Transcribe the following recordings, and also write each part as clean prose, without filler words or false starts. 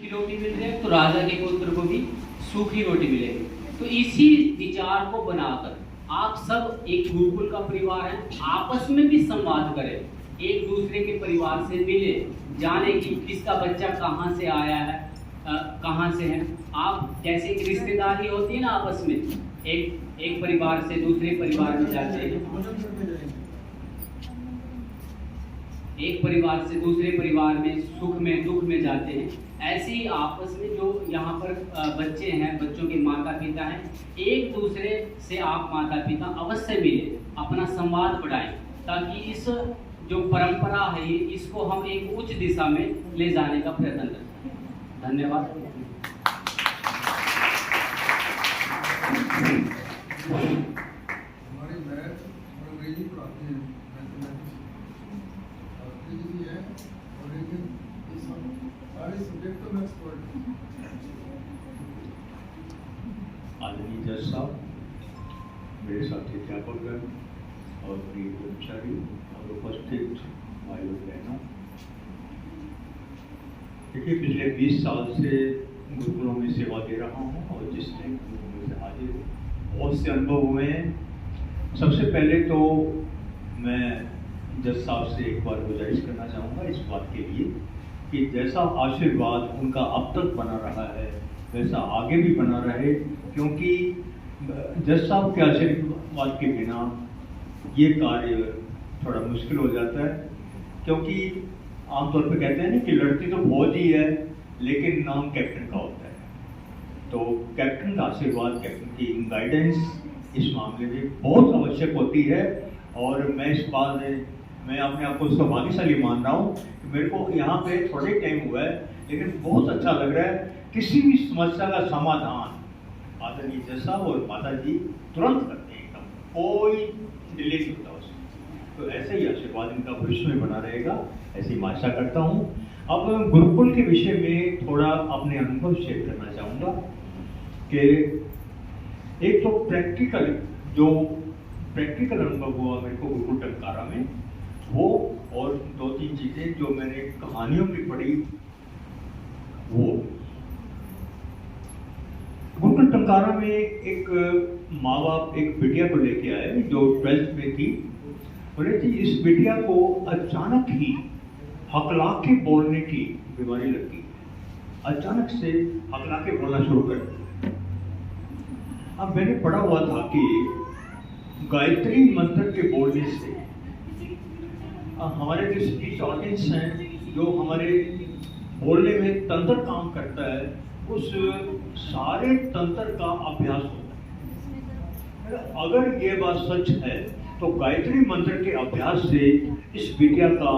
की रोटी मिल रही है तो राजा के पुत्र को भी सूखी रोटी मिलेगी। तो इसी विचार को बनाकर आप सब एक गुरुकुल का परिवार है, आपस में भी संवाद करें, एक दूसरे के परिवार से मिले, जाने कि किसका बच्चा कहाँ से आया है, कहाँ से है। आप जैसे एक रिश्तेदारी होती है ना आपस में, एक परिवार से दूसरे परिवार में जाते हैं, एक परिवार से दूसरे परिवार में सुख में दुख में जाते हैं, ऐसे ही आपस में जो यहाँ पर बच्चे हैं, बच्चों के माता पिता हैं, एक दूसरे से आप माता पिता अवश्य मिले, अपना संवाद बढ़ाएं, ताकि इस जो परंपरा है इसको हम एक उच्च दिशा में ले जाने का प्रयत्न करें। धन्यवाद। हमारे मैथ और अंग्रेजी पढ़ाते हैं, मैथमेटिक्स भी है, और लेकिन इस सारे सब्जेक्टों में एक्सपर्ट आदरणीय जज साहब, मेरे साथी अध्यापकगण और प्रिय कर्मचारी और उपस्थित भाई और बहनों, देखिए पिछले 20 साल से गुरुकुलों में सेवा दे रहा हूँ और जिसने गुरुकुलों से हाजिर बहुत से अनुभव हुए हैं। सबसे पहले तो मैं जज साहब से एक बार गुजारिश करना चाहूँगा इस बात के लिए कि जैसा आशीर्वाद उनका अब तक बना रहा है वैसा आगे भी बना रहे, क्योंकि जज साहब के आशीर्वाद के बिना ये कार्य थोड़ा मुश्किल हो जाता है। क्योंकि आमतौर पर कहते हैं ना कि लड़की तो फौज ही है लेकिन नाम कैप्टन का होता है, तो कैप्टन का आशीर्वाद, कैप्टन की गाइडेंस इस मामले में बहुत आवश्यक होती है। और मैं इस बात मैं अपने आप को सौभाग्यशाली मान रहा हूँ कि मेरे को यहाँ पे थोड़े टाइम हुआ है लेकिन बहुत अच्छा लग रहा है। किसी भी समस्या का समाधान आदरणीय जज साहब और माता जी तुरंत करते हैं, एकदम कोई डिले नहीं होता उसमें। तो ऐसे ही आशीर्वाद इनका भविष्य में बना रहेगा, ऐसी मैं आशा करता हूँ। अब गुरुकुल के विषय में थोड़ा अपने अनुभव शेयर करना चाहूँगा कि एक तो प्रैक्टिकल अनुभव हुआ मेरे को गुरुकुल टंकारा में, वो और 2-3 चीज़ें जो मैंने कहानियों में पढ़ी वो। गुरुकुल टंकारा में एक माँ बाप एक बिटिया को लेके आए जो 12th में थी। बोले थी इस बिटिया को अचानक ही हकला के बोलने की बीमारी लगी, अचानक से हकला के बोलना शुरू कर दिया। अब मैंने पढ़ा हुआ था कि गायत्री मंत्र के बोलने से हमारे जो स्पीच ऑर्गन्स हैं, जो हमारे बोलने में तंत्र काम करता है, उस सारे तंत्र का अभ्यास होता है। अगर ये बात सच है तो गायत्री मंत्र के अभ्यास से इस बिटिया का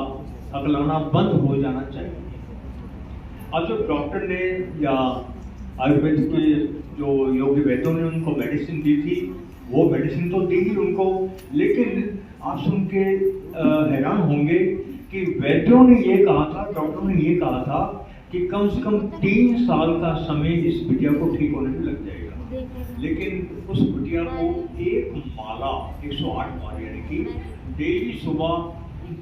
हकलाना बंद हो जाना चाहिए। अब जो डॉक्टर ने या आयुर्वेद के जो योगी वैद्यों ने उनको मेडिसिन दी थी, वो मेडिसिन तो दी ही उनको, लेकिन आप सुन के हैरान होंगे कि वैद्यों ने ये कहा था, डॉक्टरों ने ये कहा था कि कम से कम 3 साल का समय इस बिटिया को ठीक होने में लग जाएगा। लेकिन उस बिटिया को एक माला 108 बार यानी कि डेली सुबह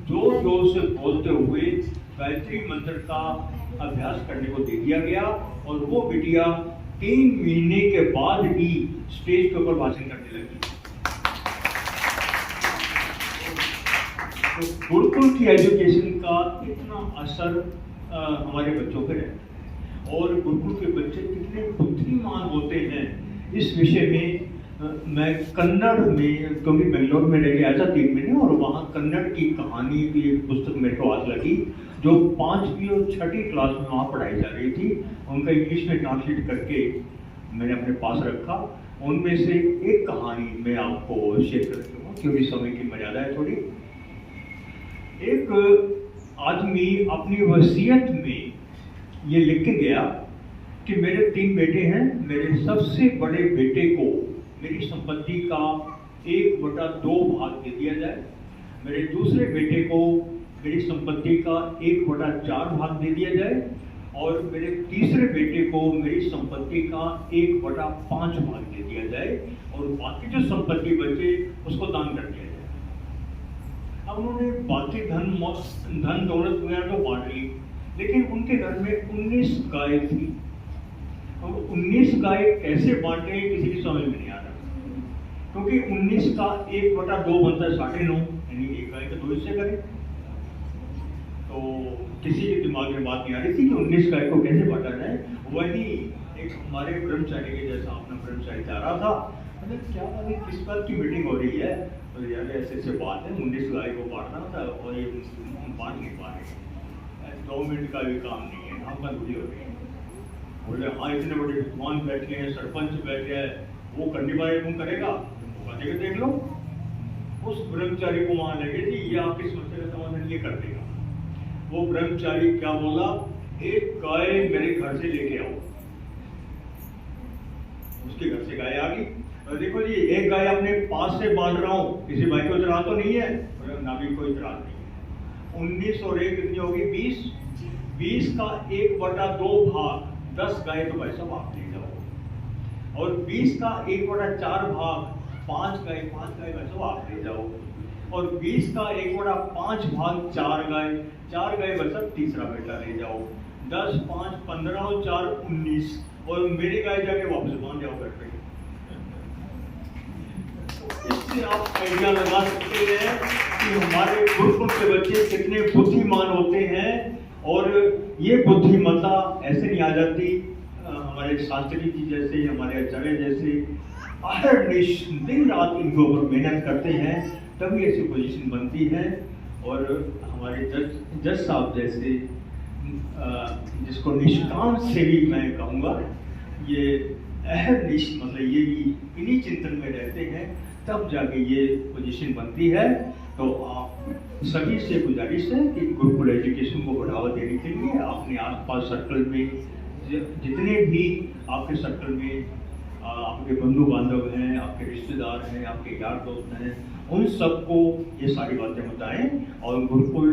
जोर से बोलते हुए गायत्री मंत्र का अभ्यास करने को दे दिया गया और वो बिटिया 3 महीने के बाद ही स्टेज के ऊपर भाषण करने लगी। तो गुरुकुल की एजुकेशन का इतना असर हमारे बच्चों पे रहता है और गुरुकुल के बच्चे कितने बुद्धिमान होते हैं इस विषय में मैं कन्नड़ में, क्योंकि बेंगलोर में रह के आया था 3 महीने, और वहाँ कन्नड़ की कहानी की एक पुस्तक मेरे को आज लगी जो 5वीं और 6ठी क्लास में वहाँ पढ़ाई जा रही थी। उनका इंग्लिश में ट्रांसलेट करके मैंने अपने पास रखा। उनमें से एक कहानी मैं आपको शेयर कर दूँगा क्योंकि समय की मर्यादा है थोड़ी। एक आदमी अपनी वसीयत में ये लिख के गया कि मेरे 3 बेटे हैं, मेरे सबसे बड़े बेटे को मेरी संपत्ति का 1/2 भाग दे दिया जाए, मेरे दूसरे बेटे को मेरी संपत्ति का 1/4 भाग दे दिया जाए और मेरे तीसरे बेटे को मेरी संपत्ति का 1/5 भाग दे दिया जाए और बाकी जो संपत्ति बचे उसको दान कर दिया जाए। अब उन्होंने बाकी धन दौलत वगैरह तो बांट ली, लेकिन उनके घर में 19 गाय थी। और 19 गाय कैसे बांटे किसी की समझ में नहीं आ रहा, क्योंकि 19 का 1/2 बनता है 9.5, यानी एक गाय के 2 हिस्से करें। तो किसी के दिमाग में बात नहीं आ रही थी कि 19 गाय को कैसे बांटा जाए। वही एक हमारे ब्रह्मचारी के जैसा अपना ब्रह्मचारी जा रहा था, मतलब क्या अभी किस बात की मीटिंग हो रही है, तो यार ऐसे ऐसे बात है, 19 गाय को बांटना था और ये हम बांट नहीं पा रहे, 2 मिनट का भी काम नहीं है, हम दूरी हो रही है। बोले हाँ इतने बड़े विद्वान बैठे हैं, सरपंच बैठे हैं, वो करने वाले तुम करेगा, मौका देकर देख लो। उस ब्रह्मचारी को वहां लगे थी ये आपकी समस्या का समाधान ये कर देगा। वो ब्रह्मचारी क्या बोला, एक गाय मेरे घर से लेके आओ। उसके घर से गाय आ गई। और देखो जी, एक गाय अपने पास से बांध रहा हूँ, किसी भाई को इतराज तो नहीं है, ना भी कोई इतराज नहीं है। 19 और 1 कितनी होगी, 20। 20 का 1/2 भाग 10 गाय तो भाई साहब आप ले जाओ, और 20 का 1/4 भाग 5 गाय भाई साहब आप ले जाओ, और 20 का 1/5 भाग 4 गाय भाई साहब तीसरा बेटा ले जाओ। 10, 5, 15 और 4, 19, और मेरी गाय जाके वापस बांध जाओ घर पे। इससे आप आइडिया लगा सकते हैं कि हमारे गुरुकुल के बच्चे कितने बुद्धिमान होते हैं, और ये बुद्धिमत्ता ऐसे नहीं आ जाती। हमारे शास्त्री जी जैसे, हमारे आचार्य जैसे हर दिन रात इनके ऊपर मेहनत करते हैं, तभी ऐसी पोजीशन बनती है। और हमारे जज साहब जैसे, जिसको निष्काम से भी मैं कहूँगा, ये अहरनिश मतलब ये भी इन्हीं चिंतन में रहते हैं, तब जाके ये पोजीशन बनती है। तो आप सभी से गुजारिश है कि गुरुकुल एजुकेशन को बढ़ावा देने के लिए अपने आसपास सर्कल में जितने भी आपके सर्कल में आपके बंधु बांधव हैं, आपके रिश्तेदार हैं, आपके यार दोस्त हैं, उन सबको ये सारी बातें बताएं और गुरुकुल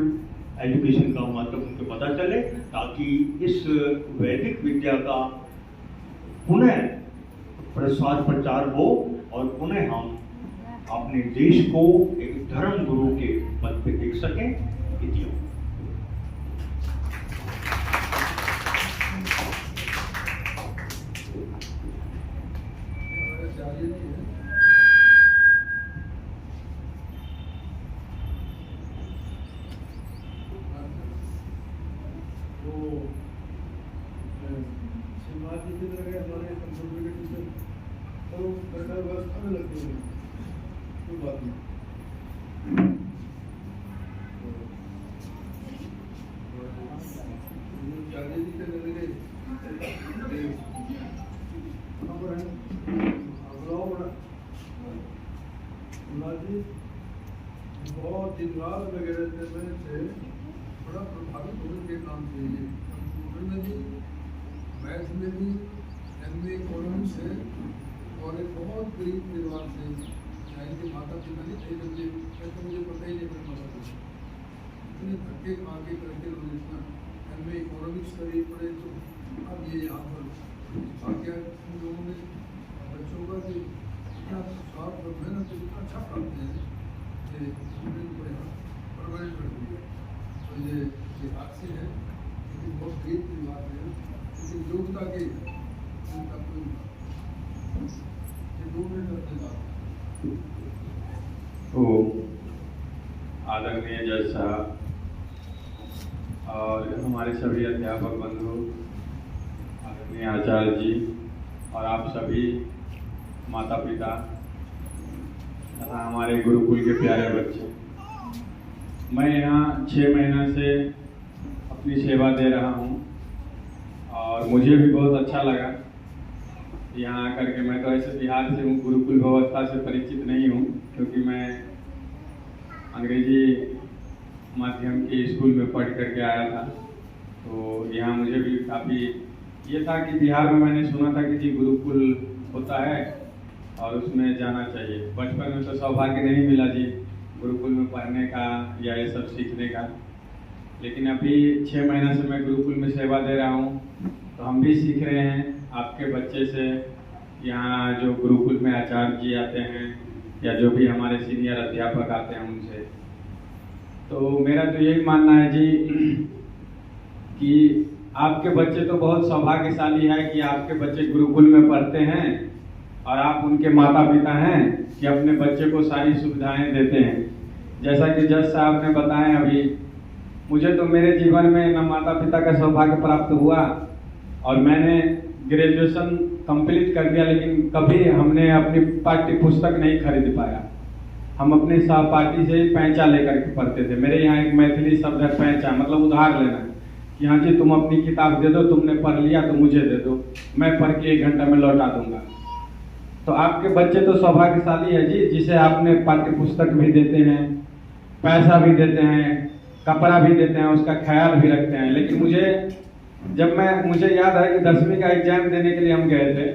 एजुकेशन का मतलब उनको पता चले, ताकि इस वैदिक विद्या का पुनः प्रसार प्रचार हो और पुनः हम अपने देश को एक धर्म गुरु के पद पे देख सकें। इति बहुत दिन रात वगैरह से बड़ा प्रभावित होने के काम चाहिए। कंप्यूटर में भी, मैथ में भी, MA इकोनॉमिक्स है, और एक बहुत गरीब परिवार से, इनके माता पिता नहीं थे, तो मुझे पता ही नहीं मेरे माता पिता इतने धक्के आगे करके लोग इतना MA इकोनॉमिक्स करे पड़े, तो अब ये यहाँ पर आगे उन लोगों ने बच्चों का कि इतना स्वार्थ और मेहनत इतना अच्छा प्राप्त है कि परमानेंट कर दिया। तो ये हादसे है, लेकिन बहुत गरीब परिवार है, लेकिन योग्यता के उनका कोई 2 मिनट अपने बात। तो आदरणीय जज साहब और हमारे सभी अध्यापक बंधु, आदरणीय आचार्य जी और आप सभी माता पिता तथा हमारे गुरुकुल के प्यारे बच्चे, मैं यहाँ 6 महीना से अपनी सेवा दे रहा हूँ और मुझे भी बहुत अच्छा लगा यहाँ आकर के। मैं तो ऐसे बिहार से हूँ, गुरुकुल व्यवस्था से परिचित नहीं हूँ, क्योंकि मैं अंग्रेजी माध्यम के स्कूल में पढ़ करके आया था। तो यहाँ मुझे भी काफ़ी ये था कि बिहार में मैंने सुना था कि जी गुरुकुल होता है और उसमें जाना चाहिए। बचपन में तो सौभाग्य नहीं मिला जी गुरुकुल में पढ़ने का या ये सब सीखने का, लेकिन अभी 6 महीना से मैं गुरुकुल में सेवा दे रहा हूँ, तो हम भी सीख रहे हैं आपके बच्चे से। यहाँ जो गुरुकुल में आचार्य जी आते हैं या जो भी हमारे सीनियर अध्यापक आते हैं उनसे, तो मेरा तो यही मानना है जी कि आपके बच्चे तो बहुत सौभाग्यशाली है कि आपके बच्चे गुरुकुल में पढ़ते हैं और आप उनके माता पिता हैं कि अपने बच्चे को सारी सुविधाएं देते हैं। जैसा कि जज साहब ने बताया अभी, मुझे तो मेरे जीवन में न माता पिता का सौभाग्य प्राप्त हुआ और मैंने ग्रेजुएशन कंप्लीट कर दिया, लेकिन कभी हमने अपनी पाठ्य पुस्तक नहीं खरीद पाया। हम अपने सहपाठी से ही पैंचा लेकर के पढ़ते थे। मेरे यहाँ एक मैथिली शब्द है पैंचा, मतलब उधार लेना, कि हाँ जी तुम अपनी किताब दे दो, तुमने पढ़ लिया तो मुझे दे दो, मैं पढ़ के 1 घंटा में लौटा दूंगा। तो आपके बच्चे तो सौभाग्यशाली है जी, जिसे आपने पाठ्य पुस्तक भी देते हैं, पैसा भी देते हैं, कपड़ा भी देते हैं, उसका ख्याल भी रखते हैं। लेकिन मुझे याद है कि 10वीं का एग्जाम देने के लिए हम गए थे,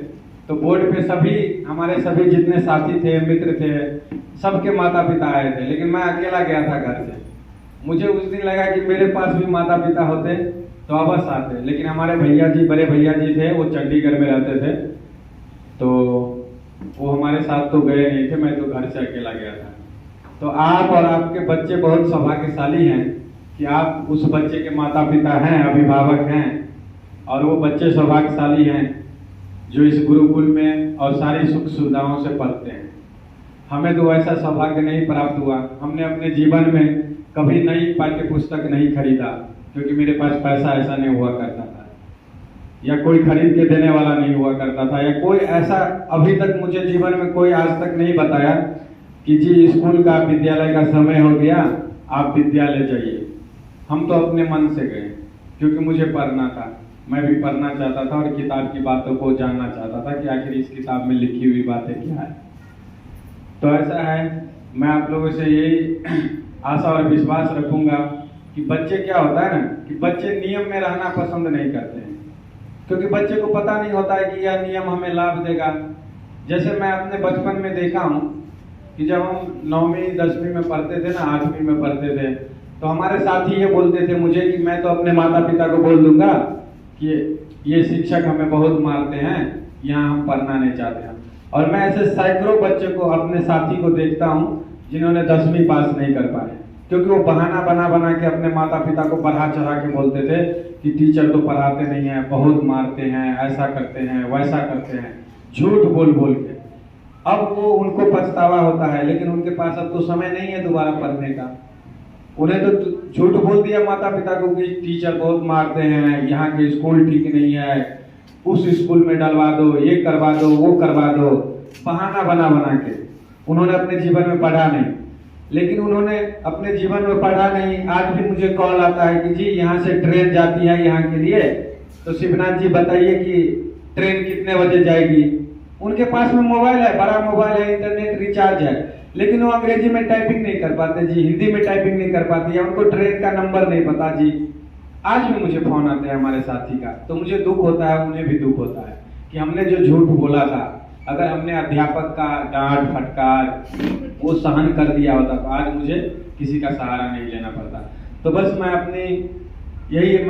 तो बोर्ड पे हमारे सभी जितने साथी थे, मित्र थे, सबके माता पिता आए थे, लेकिन मैं अकेला गया था घर से। मुझे उस दिन लगा कि मेरे पास भी माता पिता होते तो अवश्य आते, लेकिन हमारे भैया जी, बड़े भैया जी थे, वो चंडीगढ़ में रहते थे, तो वो हमारे साथ तो गए नहीं थे, मैं तो घर से अकेला गया था। तो आप और आपके बच्चे बहुत सौभाग्यशाली हैं कि आप उस बच्चे के माता पिता हैं, अभिभावक हैं, और वो बच्चे सौभाग्यशाली हैं जो इस गुरुकुल में और सारी सुख सुविधाओं से पढ़ते हैं। हमें तो ऐसा सौभाग्य नहीं प्राप्त हुआ। हमने अपने जीवन में कभी नई पाठ्य पुस्तक नहीं खरीदा, क्योंकि मेरे पास पैसा ऐसा नहीं हुआ करता था, या कोई खरीद के देने वाला नहीं हुआ करता था, या कोई ऐसा अभी तक मुझे जीवन में कोई आज तक नहीं बताया कि जी स्कूल का, विद्यालय का समय हो गया, आप विद्यालय जाइए। हम तो अपने मन से गए, क्योंकि मुझे पढ़ना था, मैं भी पढ़ना चाहता था और किताब की बातों को जानना चाहता था कि आखिर इस किताब में लिखी हुई बातें क्या है। तो ऐसा है, मैं आप लोगों से यही आशा और विश्वास रखूंगा कि बच्चे, क्या होता है ना कि बच्चे नियम में रहना पसंद नहीं करते हैं, क्योंकि बच्चे को पता नहीं होता है कि यह नियम हमें लाभ देगा। जैसे मैं अपने बचपन में देखा हूँ कि जब हम 9वीं 10वीं में पढ़ते थे ना, 8वीं में पढ़ते थे, तो हमारे साथी ये बोलते थे मुझे कि मैं तो अपने माता पिता को बोल दूंगा कि ये शिक्षक हमें बहुत मारते हैं, यहाँ हम पढ़ना नहीं चाहते हैं। और मैं ऐसे सैकड़ों बच्चे को, अपने साथी को देखता हूँ जिन्होंने 10वीं पास नहीं कर पाए, क्योंकि वो बहाना बना के अपने माता पिता को बढ़ा चढ़ा के बोलते थे कि टीचर तो पढ़ाते नहीं है, बहुत मारते हैं, ऐसा करते हैं, वैसा करते हैं, झूठ बोल के। अब वो उनको पछतावा होता है, लेकिन उनके पास अब तो समय नहीं है दोबारा पढ़ने का। उन्हें तो झूठ बोल दिया माता पिता को कि टीचर बहुत मारते हैं, यहाँ के स्कूल ठीक नहीं है, उस स्कूल में डलवा दो, ये करवा दो, वो करवा दो, बहाना बना के। उन्होंने अपने जीवन में पढ़ा नहीं, लेकिन उन्होंने अपने जीवन में पढ़ा नहीं। आज भी मुझे कॉल आता है कि जी यहाँ से ट्रेन जाती है यहाँ के लिए, तो शिवनाथ जी बताइए कि ट्रेन कितने बजे जाएगी। उनके पास में मोबाइल है, बड़ा मोबाइल है, इंटरनेट रिचार्ज है, लेकिन वो अंग्रेजी में टाइपिंग नहीं कर पाते जी, हिंदी में टाइपिंग नहीं कर पाते, या उनको ट्रेन का नंबर नहीं पता जी। आज भी मुझे फोन आते हैं हमारे साथी का, तो मुझे दुख होता है, उन्हें भी दुख होता है कि हमने जो झूठ बोला था, अगर हमने अध्यापक का डांट फटकार वो सहन कर दिया होता तो आज मुझे किसी का सहारा नहीं लेना पड़ता। तो बस मैं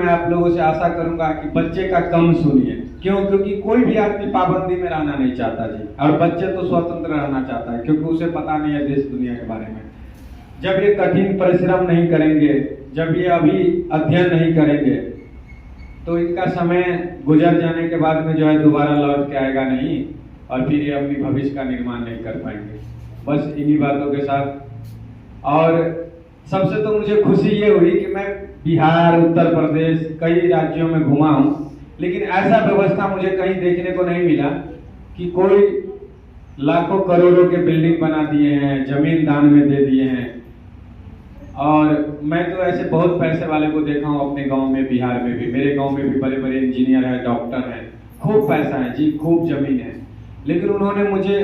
आप लोगों से आशा करूंगा कि बच्चे का कम सुनिए। क्यों? क्योंकि कोई भी आदमी पाबंदी में रहना नहीं चाहता जी, और बच्चे तो स्वतंत्र रहना चाहता है, क्योंकि उसे पता नहीं है देश दुनिया के बारे में। जब ये कठिन परिश्रम नहीं करेंगे, जब ये अभी अध्ययन नहीं करेंगे, तो इनका समय गुजर जाने के बाद में जो है दोबारा लौट के आएगा नहीं, और फिर ये अपनी भविष्य का निर्माण नहीं कर पाएंगे। बस इन्हीं बातों के साथ। और सबसे तो मुझे खुशी ये हुई कि मैं बिहार, उत्तर प्रदेश, कई राज्यों में घुमा हूँ, लेकिन ऐसा व्यवस्था मुझे कहीं देखने को नहीं मिला कि कोई लाखों करोड़ों के बिल्डिंग बना दिए हैं, जमीन दान में दे दिए हैं। और मैं तो ऐसे बहुत पैसे वाले को देखा हूँ अपने गांव में, बिहार में भी, मेरे गांव में भी बड़े बड़े इंजीनियर हैं, डॉक्टर हैं, खूब पैसा है जी, खूब जमीन है, लेकिन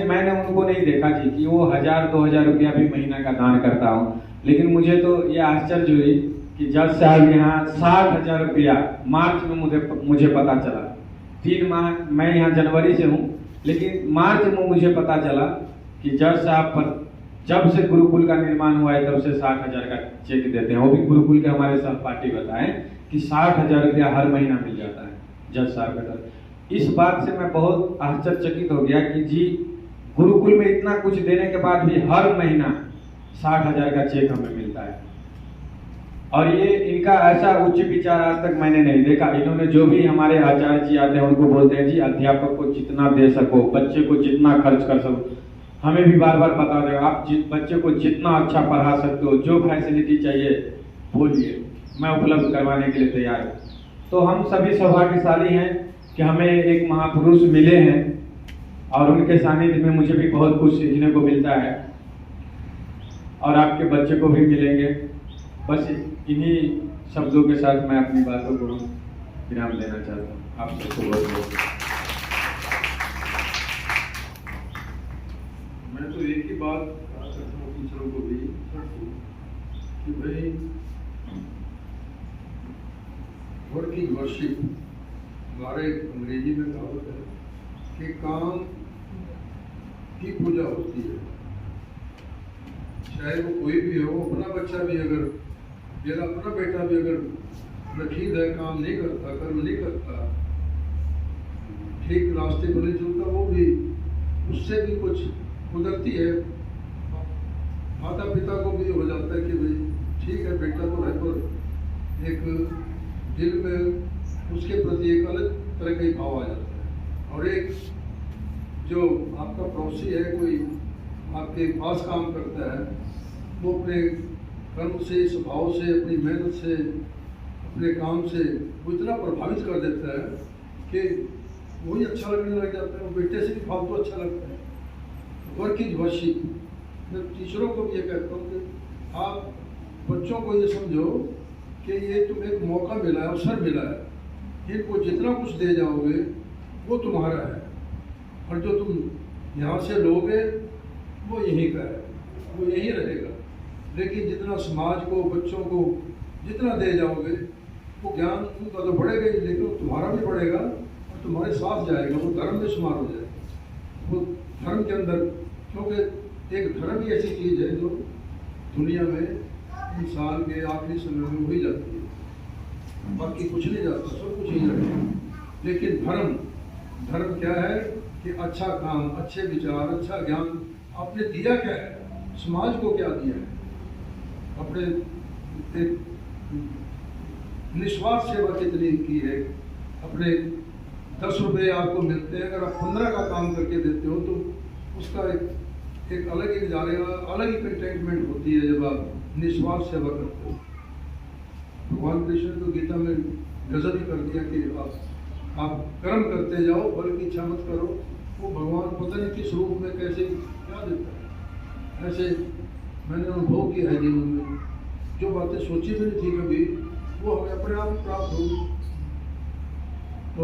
मैंने उनको नहीं देखा जी कि वो 1000-2000 रुपया भी महीना का दान करता हूँ। लेकिन मुझे तो ये आश्चर्य हुई कि जज साहब यहाँ 60,000 रुपया मार्च में मुझे पता चला। 3 माह, मैं यहाँ जनवरी से हूँ, लेकिन मार्च में मुझे पता चला कि जज साहब पर जब से गुरुकुल का निर्माण हुआ है तब से 60,000 का चेक देते हैं। वो भी गुरुकुल के हमारे सहपाठी बताएं कि 60,000 रुपया हर महीना मिल जाता है जज साहब के तरफ। इस बात से मैं बहुत आश्चर्यचकित हो गया कि जी गुरुकुल में इतना कुछ देने के बाद भी हर महीना 60,000 का चेक हमें मिलता है। और ये इनका ऐसा उच्च विचार आज तक मैंने नहीं देखा। इन्होंने जो भी हमारे आचार्य जी आते हैं उनको बोलते हैं जी अध्यापक को जितना दे सको, बच्चे को जितना खर्च कर सको, हमें भी बार बार बता दो, आप बच्चे को जितना अच्छा पढ़ा सकते हो, जो फैसिलिटी चाहिए बोलिए, मैं उपलब्ध करवाने के लिए तैयार हूँ। तो हम सभी सौभाग्यशाली हैं कि हमें एक महापुरुष मिले हैं और उनके सानिध्य में मुझे भी बहुत कुछ सीखने को मिलता है और आपके बच्चे को भी मिलेंगे। बस इन्हीं शब्दों के साथ मैं अपनी बातों को विराम देना चाहता हूँ। आप सबको बहुत बहुत मैं तो एक ही बात कहा करता हूँ टीचरों को भी कि भाई वर्किंग वर्शिप, हमारे अंग्रेजी में कहावत है कि काम की पूजा होती है। चाहे वो कोई भी हो, अपना बच्चा भी अगर, मेरा अपना बेटा भी अगर रखीद है, काम नहीं करता, कर्म नहीं करता, ठीक रास्ते पर नहीं चलता, वो भी उससे भी कुछ गुजरती है। माता पिता को भी हो जाता है कि भाई ठीक है बेटा तो है, पर एक दिल में उसके प्रति एक अलग तरह का भाव आ जाता है। और एक जो आपका पड़ोसी है, कोई आपके पास काम करता है, वो अपने कर्म से, स्वभाव से, अपनी मेहनत से, अपने काम से वो इतना प्रभावित कर देता है कि वही अच्छा लगने लग जाता है, वो बेटे से भी फालतू अच्छा लगता है। Work is worship. मैं टीचरों को भी ये कहता हूँ कि आप बच्चों को ये समझो कि ये तुम्हें एक मौका मिला है, अवसर मिला है, इनको जितना कुछ दे जाओगे वो तुम्हारा है, और जो तुम यहाँ से लोगे वो यहीं का है, वो यहीं रहेगा। लेकिन जितना समाज को, बच्चों को जितना दे जाओगे, वो ज्ञान उनका तो बढ़ेगा ही, लेकिन वो तुम्हारा भी बढ़ेगा और तुम्हारे साथ जाएगा, वो धर्म में शुमार हो जाएगा। वो धर्म के अंदर, क्योंकि एक धर्म ही ऐसी चीज़ है जो दुनिया में इंसान के आखिरी समय में हो ही जाती है, बाकी कुछ नहीं जाता, सब कुछ ही जाएगा। लेकिन धर्म क्या है कि अच्छा काम, अच्छे विचार, अच्छा ज्ञान आपने दिया क्या है, समाज को क्या दिया है, अपने एक निस्वार्थ सेवा कितनी की है। अपने 10 रुपये आपको मिलते हैं, अगर आप 15 का काम करके देते हो तो उसका एक अलग ही नजारे, अलग ही कंटेंटमेंट होती है जब आप निस्वार्थ सेवा करते हो। भगवान कृष्ण ने तो गीता में गजब ही कर दिया कि आप कर्म करते जाओ, फल की इच्छा मत करो। वो भगवान पता नहीं किस रूप में कैसे क्या देता है। ऐसे मैंने अनुभव किया है जीवन में, जो बातें सोची भी नहीं थी कभी, वो हमें अपने आप प्राप्त हो। तो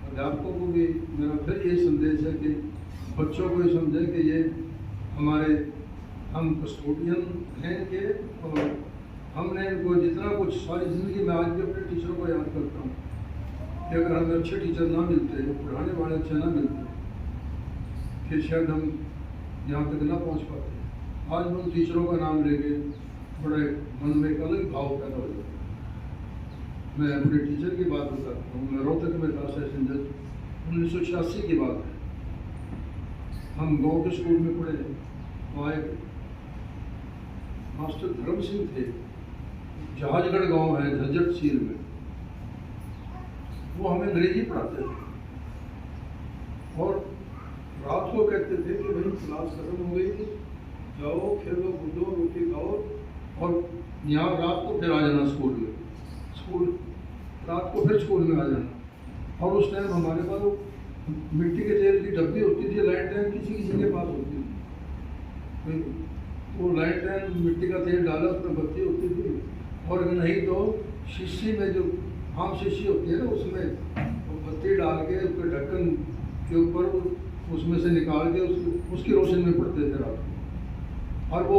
अध्यापकों को भी मेरा फिर ये संदेश है कि बच्चों को ये समझें कि ये हम कस्टोडियन हैं के, और हमने इनको जितना कुछ सारी ज़िंदगी में, आज भी अपने टीचरों को याद करता हूँ कि अगर हमें अच्छे टीचर ना मिलते, पढ़ाने वाले अच्छे ना मिलते, फिर शायद हम यहाँ तक ना पहुँच पाते। आज मैं उन टीचरों का नाम लेके बड़े मन में एक अलग भाव पैदा हो जाता है। मैं अपने टीचर की बात बताता हूँ। मैं रोहतक में था, सेशन जज, 1986 की बात है। हम गाँव के स्कूल में पढ़े, वहाँ एक मास्टर धर्म सिंह थे, जहाजगढ़ गांव है झज्जर सील में, वो हमें अंग्रेजी पढ़ाते थे और रात को कहते थे कि भाई क्लास खत्म हो गई, जाओ खेलो कूदो, रोटी खाओ और यहाँ रात को फिर आ जाना स्कूल में, रात को फिर स्कूल में आ जाना। और उस टाइम हमारे पास मिट्टी के तेल की डब्बी होती थी, लाइट टैन किसी के पास होती थी, वो लाइट टैन मिट्टी का तेल डाला, उसमें बत्ती होती थी, और नहीं तो शीशी में जो आम शीशी होती है ना, उसमें बत्ती डाल के उसके ढक्कन के ऊपर उसमें से निकाल के उसकी रोशनी में पढ़ते थे रात को। और वो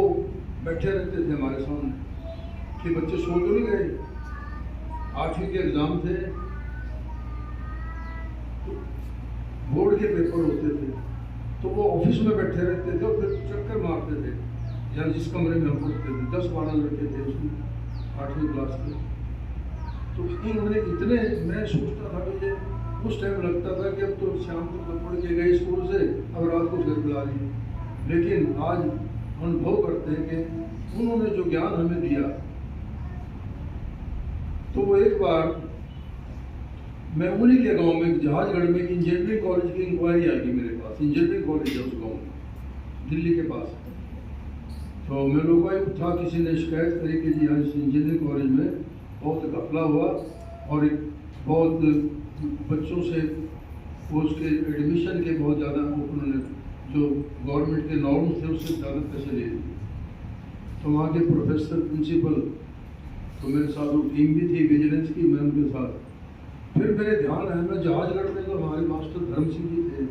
बैठे रहते थे हमारे सामने कि बच्चे सो तो नहीं गए। 8वीं के एग्ज़ाम थे, तो बोर्ड के पेपर होते थे, तो वो ऑफिस में बैठे रहते थे और फिर चक्कर मारते थे, या जिस कमरे में हम पढ़ते थे। 10-12 लड़के थे उसमें 8वीं क्लास के। तो इन्होंने इतने, मैं सोचता था कि ये उस टाइम लगता था कि अब तो शाम को पढ़ के गए स्कूल से, अब रात को घर बुला लिए। लेकिन आज अनुभव करते हैं कि उन्होंने जो ज्ञान हमें दिया, तो वो एक बार मैं उन्हीं के गांव में जहाजगढ़ में इंजीनियरिंग कॉलेज की इंक्वायरी आ गई मेरे पास। इंजीनियरिंग कॉलेज है उस गांव में, दिल्ली के पास। तो मैं लोकायुक्त था, किसी ने शिकायत करी कि जी हाँ इस इंजीनियरिंग कॉलेज में बहुत घपला हुआ और एक बहुत बच्चों से वो उसके एडमिशन के बहुत ज़्यादा उन्होंने जो गवर्नमेंट के नॉर्म्स थे उससे ज़्यादा पैसे ले लिए। तो वहाँ के प्रोफेसर, प्रिंसिपल, तो मेरे साथ वो टीम भी थी विजिलेंस की, मैं उनके साथ। फिर मेरे ध्यान आया, मैं जहाजगढ़ में तो हमारे मास्टर धर्म सिंह जी थे,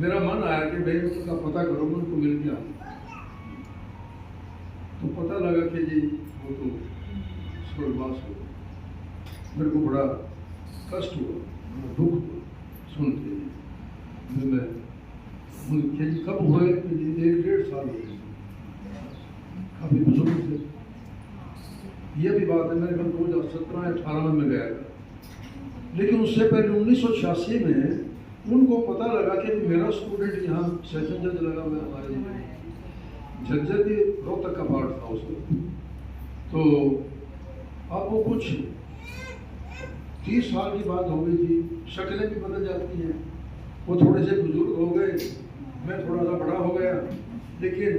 मेरा मन आया कि भाई उनका पता करो, मैं उनको मिल गया। तो पता लगा कि जी वो तो स्वर्गवास हो। मेरे को बड़ा कष्ट हुआ, बड़ा दुख हुआ सुन के। मैं उनके जी कब हुए? 1-1.5 साल हो गए, काफ़ी बुजुर्ग थे। ये भी बात है, मैंने कल 2017-18 में गया था, लेकिन उससे पहले 1986 में उनको पता लगा कि मेरा स्टूडेंट यहाँ सेशन जज लगा हुआ हमारे झज्जर भी रोहतक का पार्ट था उस वक्त। तो अब वो कुछ 30 साल की बात हो गई थी, शक्लें भी बदल जाती हैं। वो थोड़े से बुजुर्ग हो गए, मैं थोड़ा सा बड़ा हो गया, लेकिन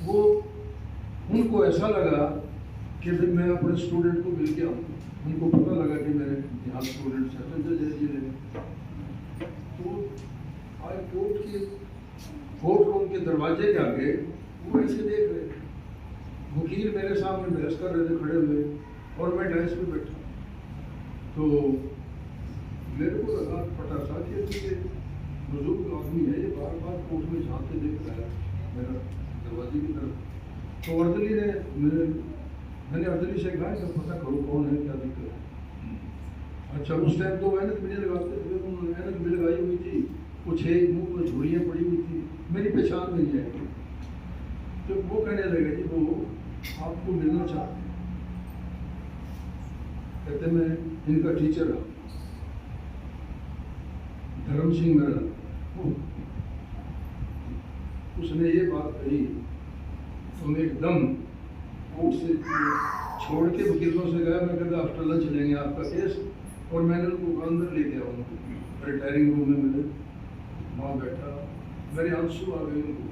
वो उनको ऐसा लगा कि भाई मैं अपने स्टूडेंट को मिल गया हूँ। उनको पता लगा कि मेरे यहाँ स्टूडेंट सेशन जज है। तो आज कोर्ट रूम के दरवाजे के आगे वो ऐसे देख रहे थे, वकील मेरे सामने बहस कर रहे थे खड़े हुए, और मैं डाइस पे बैठा। तो मेरे को लगा पता था कि ये बुजुर्ग आदमी है, ये बार बार कोर्ट में झांकते देख रहा है मेरा दरवाजे की तरफ। तो अर्दली ने मैंने अर्दली से कहा कि पता करो कौन है, क्या दिक्कत है। अच्छा, उस टाइम तो मैंने भी नहीं लगाते थे, उन्होंने मैंने भी लगाई हुई थी, कुछ है मुँह पर झुड़ियाँ पड़ी हुई थी, मेरी पहचान में नहीं आई। तो वो कहने लगे कि वो आपको मिलना चाहते हैं। कहते मैं इनका टीचर हूँ, धर्म सिंह मेरा नाम। उसने ये बात कही तो मैं एकदम कोर्ट से छोड़ के वकीलों से गया। मैं कहता आफ्टर लंच लेंगे आपका केस, और मैंने उनको अंदर ले गया, उनको रिटायरिंग रूम में मिले, वहाँ बैठा, मेरे आंसू आ गए उनको,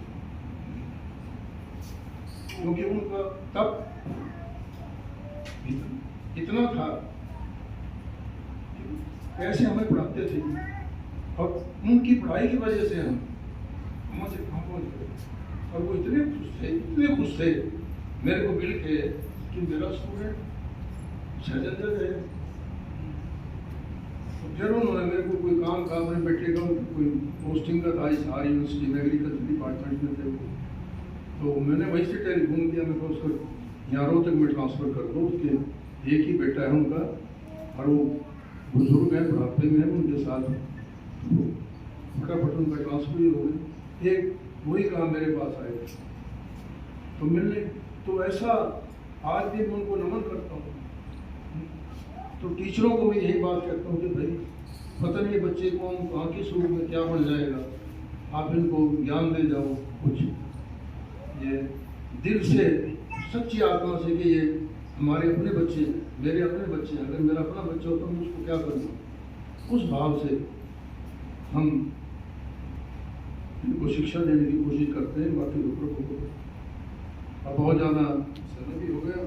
क्योंकि उनका तब इतना था कैसे हमें पढ़ाते थे, और उनकी पढ़ाई की वजह से हम से कहाँ पहुँच गए। और वो इतने खुश थे मेरे को मिल के कि मेरा स्टूडेंट सेशन जज है। तो फिर उन्होंने मेरे को कोई काम कहा, मेरे बेटे का कोई पोस्टिंग का था हिसार यूनिवर्सिटी में, एग्रीकल्चर डिपार्टमेंट में थे वो। तो मैंने वहीं से टेलीफोन किया, मेरे को उसको यहाँ रोहतक में ट्रांसफ़र कर दो, उसके एक ही बेटा है उनका, और वो बुजुर्ग हैं, बुढ़ापे में है, उनके साथ फटाफट उनका ट्रांसफ़र ही हो गया। एक वही काम मेरे पास आए तो मिलने। तो ऐसा आज भी मैं उनको नमन करता हूँ। तो टीचरों को मैं यही बात कहता हूँ कि भाई पता नहीं बच्चे को कहाँ किस रूप में क्या बन जाएगा, आप इनको ज्ञान दे जाओ कुछ, ये दिल से सच्ची आत्मा से कि ये हमारे अपने बच्चे हैं, मेरे अपने बच्चे हैं, अगर मेरा अपना बच्चा होता मैं उसको क्या करूँगा, उस भाव से हम इनको शिक्षा देने की कोशिश करते हैं। बाकी तो अब बहुत ज़्यादा समय भी हो गया,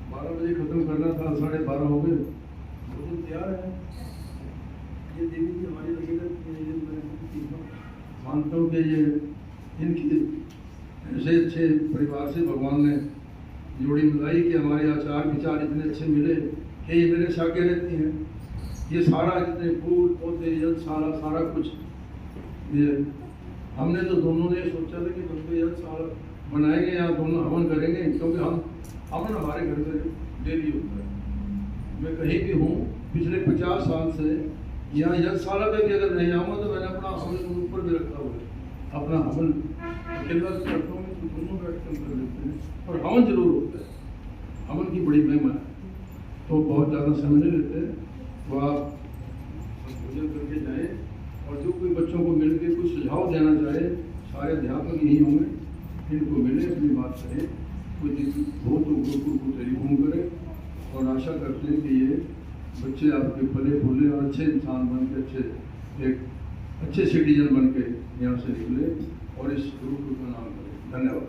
12 बजे ख़त्म करना था, 12:30 हो गए। भोजन तैयार है, ये देवी जी हमारी लगी रहती है, ये मैं मानता हूँ कि ये इनकी ऐसे अच्छे परिवार से भगवान ने जोड़ी मिलाई कि हमारे आचार विचार इतने अच्छे मिले कि ये मेरे सागे रहती हैं। ये सारा जितने फूल पौधे यज्ञ सारा कुछ ये हमने तो दोनों ने सोचा था कि दोस्तों यज्ञशाला बनाएंगे, यहाँ दोनों हवन करेंगे, क्योंकि हवन हमारे घर में डेली होता है। मैं कहीं भी हूँ पिछले 50 साल से यहाँ यज्ञशाला पे भी अगर नहीं आऊँगा तो मैंने अपना हवन ऊपर भी रखा हुआ है, अपना हवन अकेला से करता हूँ तो दोनों बैठ कर लेते हैं, और हवन जरूर होता है। हवन की बड़ी महिमा है, तो बहुत ज़्यादा समय नहीं लेते, तो आप भोजन करके जाएँ। और जो कोई बच्चों को मिल के कुछ सुझाव देना चाहे, सारे अध्यापक यही होंगे, इनको मिले, अपनी बात करें, कोई दिक्कत हो तो गुरुकुल को टेलीफोन करें, और आशा करते हैं कि ये बच्चे आपके पले फूले और अच्छे इंसान बन के अच्छे सिटीजन बन के यहाँ से निकले और इस गुरुकुल का नाम करें। धन्यवाद।